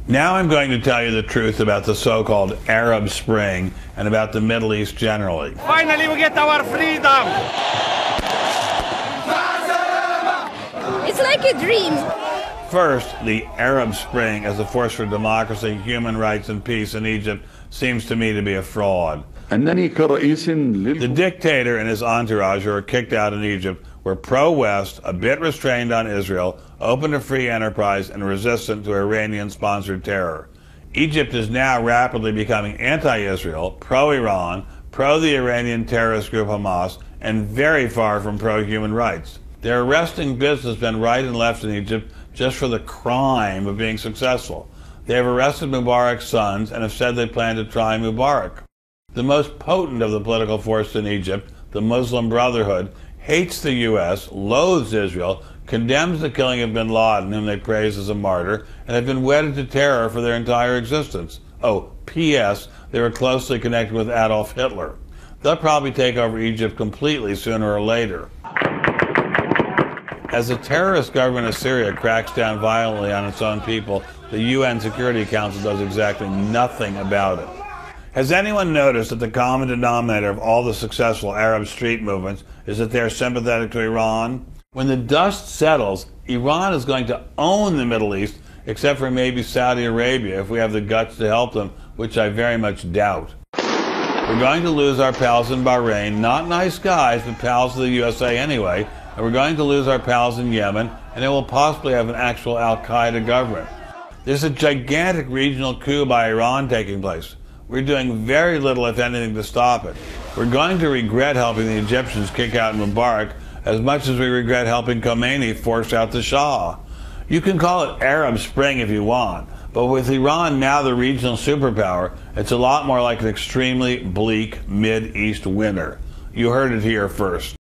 Now I'm going to tell you the truth about the so-called Arab Spring and about the Middle East generally. Finally, we get our freedom! It's like a dream. First, the Arab Spring as a force for democracy, human rights, and peace in Egypt seems to me to be a fraud. The dictator and his entourage who were kicked out in Egypt were pro-West, a bit restrained on Israel, open to free enterprise, and resistant to Iranian-sponsored terror. Egypt is now rapidly becoming anti-Israel, pro-Iran, pro-the Iranian terrorist group Hamas, and very far from pro-human rights. They're arresting businessmen right and left in Egypt just for the crime of being successful. They have arrested Mubarak's sons and have said they plan to try Mubarak. The most potent of the political forces in Egypt, the Muslim Brotherhood, hates the U.S., loathes Israel, condemns the killing of bin Laden, whom they praise as a martyr, and have been wedded to terror for their entire existence. Oh, P.S., they were closely connected with Adolf Hitler. They'll probably take over Egypt completely sooner or later. As the terrorist government of Syria cracks down violently on its own people, the UN Security Council does exactly nothing about it. Has anyone noticed that the common denominator of all the successful Arab street movements is that they're sympathetic to Iran? When the dust settles, Iran is going to own the Middle East, except for maybe Saudi Arabia if we have the guts to help them, which I very much doubt. We're going to lose our pals in Bahrain, not nice guys, but pals of the USA anyway, and we're going to lose our pals in Yemen, and it will possibly have an actual Al-Qaeda government. There's a gigantic regional coup by Iran taking place. We're doing very little, if anything, to stop it. We're going to regret helping the Egyptians kick out Mubarak as much as we regret helping Khomeini force out the Shah. You can call it Arab Spring if you want, but with Iran now the regional superpower, it's a lot more like an extremely bleak Mid-East winter. You heard it here first.